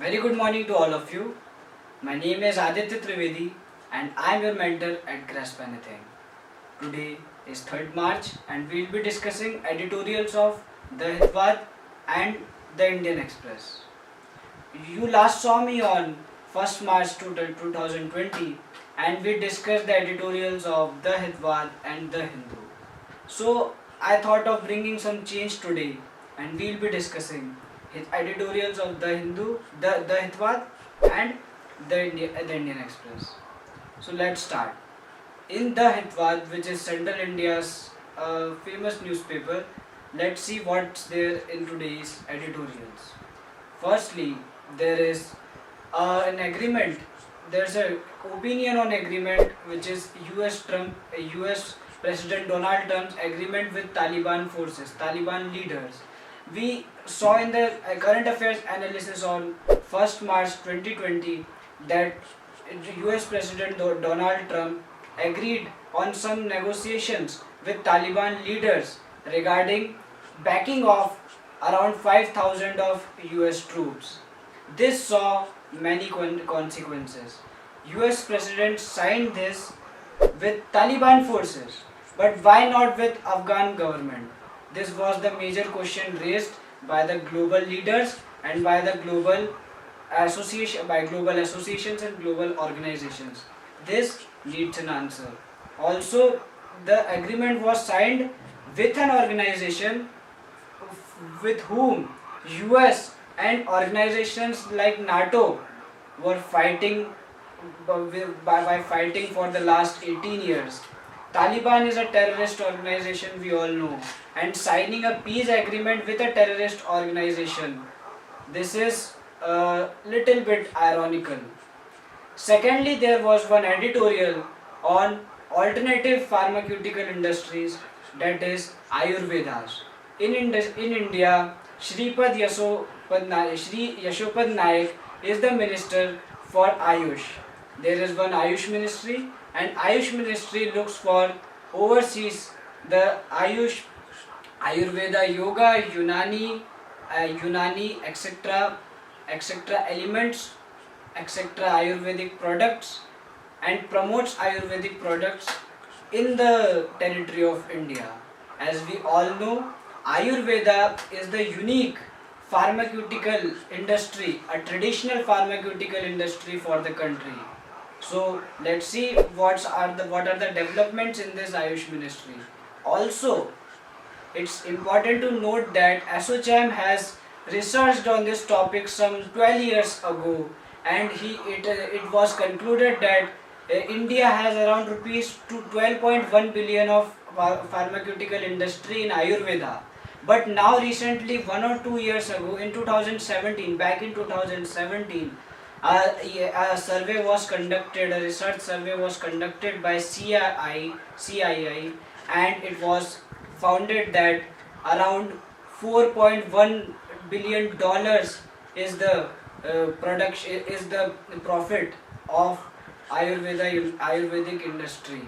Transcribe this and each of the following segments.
Very good morning to all of you. My name is Aditya Trivedi and I am your mentor at Grasp Anything. Today is 3rd March and we will be discussing editorials of The Hitvad and The Indian Express. You last saw me on 1st March 2020 and we discussed the editorials of The Hitvad and The Hindu. So I thought of bringing some change today and we will be discussing his editorials of The Hindu, the Hitvad and the Indian Express. So let's start. In The Hitvad, which is Central India's famous newspaper, let's see what's there in today's editorials. Firstly, there is an agreement. There's a opinion on agreement which is US President Donald Trump's agreement with Taliban forces, Taliban leaders. We saw in the current affairs analysis on 1st March 2020 that US President Donald Trump agreed on some negotiations with Taliban leaders regarding backing off around 5,000 of US troops. This saw many consequences. US President signed this with Taliban forces, but why not with Afghan government? This was the major question raised by the global leaders and by the global global associations and global organizations. This needs an answer. Also, the agreement was signed with an organization with whom US and organizations like NATO were fighting by fighting for the last 18 years. Taliban is a terrorist organization, we all know, and signing a peace agreement with a terrorist organization, this is a little bit ironical. Secondly, there was one editorial on alternative pharmaceutical industries, that is Ayurvedas. In India, Shri Yashopad Naik is the minister for Ayush. There is one Ayush ministry, and Ayush ministry looks for overseas the Ayurveda, Yoga, Unani, etc. elements, etc. Ayurvedic products, and promotes Ayurvedic products in the territory of India. As we all know, Ayurveda is the unique pharmaceutical industry, a traditional pharmaceutical industry for the country. So let's see what are the developments in this Ayush ministry. Also, it's important to note that ASSOCHAM has researched on this topic some 12 years ago, and it was concluded that India has around rupees to 12.1 billion of pharmaceutical industry in Ayurveda. But now recently, 1 or 2 years ago, in 2017, back in 2017, a survey was conducted, a research survey was conducted by CII, and it was founded that around 4.1 billion dollars is the production is the profit of Ayurvedic industry.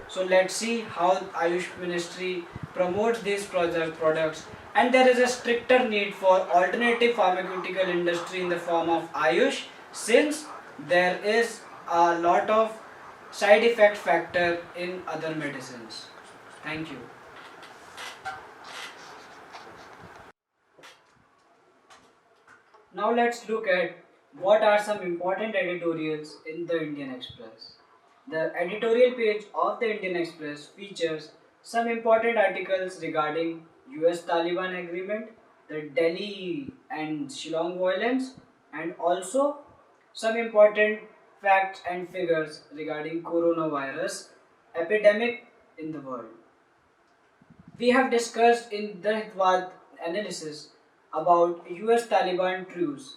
So let's see how Ayush Ministry promotes these products, and there is a stricter need for alternative pharmaceutical industry in the form of Ayush, since there is a lot of side effect factor in other medicines. Thank you. Now let's look at what are some important editorials in the Indian Express. The editorial page of the Indian Express features some important articles regarding US Taliban agreement, the Delhi and Shillong violence, and also some important facts and figures regarding coronavirus epidemic in the world. We have discussed in the Hitwad analysis about US Taliban truce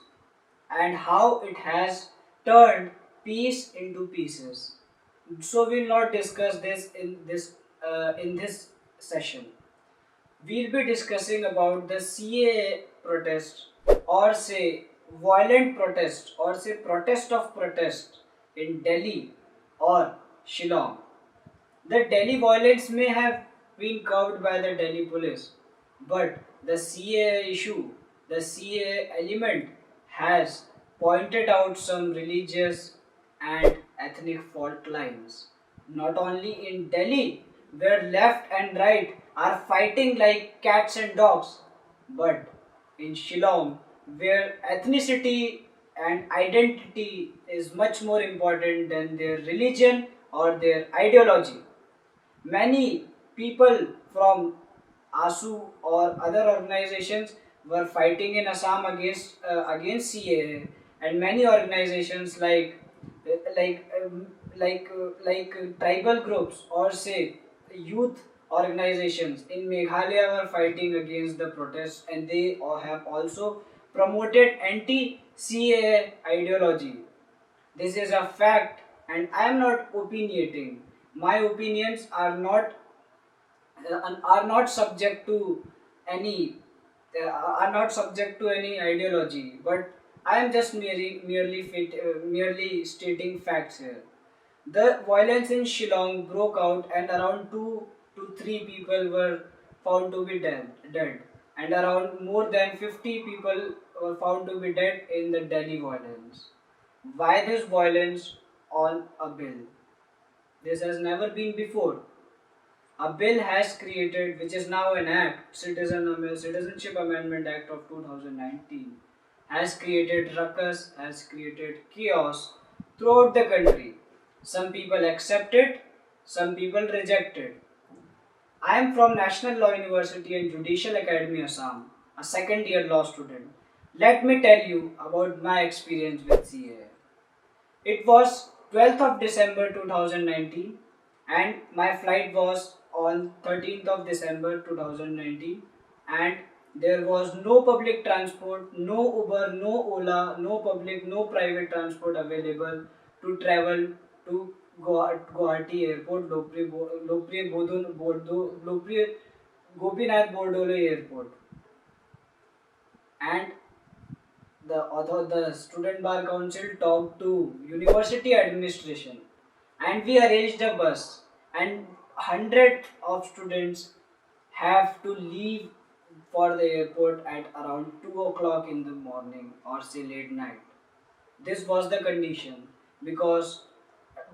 and how it has turned peace into pieces. So we'll not discuss this in this session. We'll be discussing about the CAA protest, or say violent protest, or say protest of protest in Delhi or Shillong. The Delhi violence may have been curbed by the Delhi police, but the CAA issue, the CAA element has pointed out some religious and ethnic fault lines. Not only in Delhi, where left and right are fighting like cats and dogs, but in Shillong, where ethnicity and identity is much more important than their religion or their ideology. Many people from ASU or other organizations were fighting in Assam against CAA, and many organizations like tribal groups or say youth organizations in Meghalaya were fighting against the protests, and they have also promoted anti-CAA ideology. This is a fact, and I am not opinionating. My opinions are not subject to any any ideology, but I am just merely stating facts here. The violence in Shillong broke out, and around 2 to 3 people were found to be dead, and around more than 50 people were found to be dead in the Delhi violence. Why this violence on a bill? This has never been before. A bill has created, which is now an act, Citizenship Amendment Act of 2019, has created ruckus, has created chaos throughout the country. Some people accept it, some people reject it. I am from National Law University and Judicial Academy Assam, a second year law student. Let me tell you about my experience with CAA. It was 12th of December 2019, and my flight was on 13th of December 2019, and there was no public transport, no Uber, no Ola, no private transport available to travel to Guwahati Airport, Lokpriya Gopinath Bordole Airport, and the student bar council talked to university administration, and we arranged a bus, and hundred of students have to leave for the airport at around 2 o'clock in the morning or say late night. This was the condition because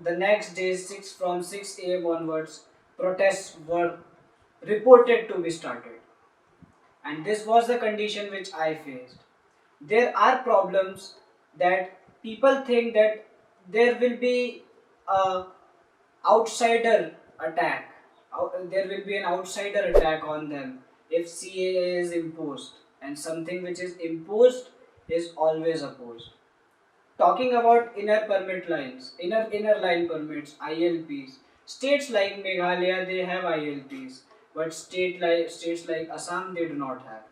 the next day 6 from 6 a.m. onwards protests were reported to be started, and this was the condition which I faced. There are problems that people think that there will be a outsider attack. There will be an outsider attack on them if CAA is imposed, and something which is imposed is always opposed. Talking about inner line permits, ILPs. States like Meghalaya they have ILPs, but states like Assam they do not have.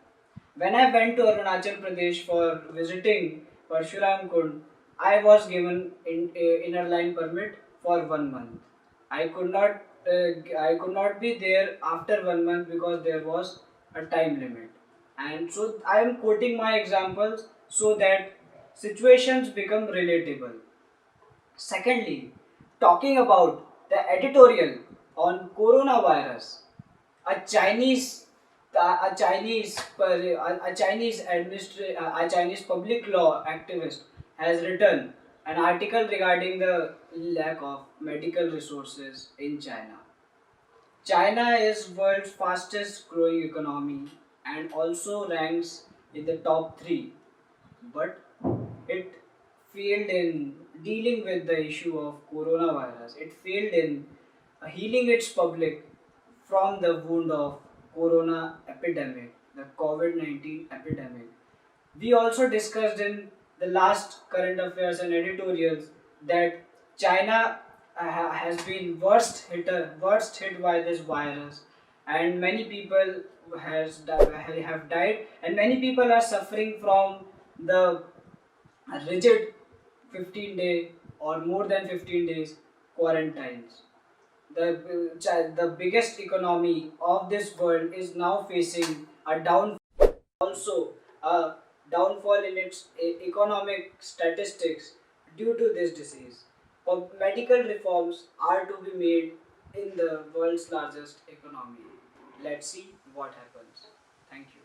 When I went to Arunachal Pradesh for visiting Parshuram Kund, I was given inner line permit for 1 month. I could not be there after 1 month because there was a time limit. And so I am quoting my examples so that situations become relatable. Secondly, talking about the editorial on coronavirus, a Chinese a Chinese public law activist has written an article regarding the lack of medical resources in China. China is world's fastest growing economy and also ranks in the top 3, but it failed in dealing with the issue of coronavirus. It failed in healing its public from the wound of corona epidemic, the COVID-19 epidemic. We also discussed in the last current affairs and editorials that China has been worst hit by this virus, and many people have died, and many people are suffering from the rigid 15-day or more than 15 days quarantines. The biggest economy of this world is now facing a downfall, also a downfall in its economic statistics due to this disease. Medical reforms are to be made in the world's largest economy. Let's see what happens. Thank you.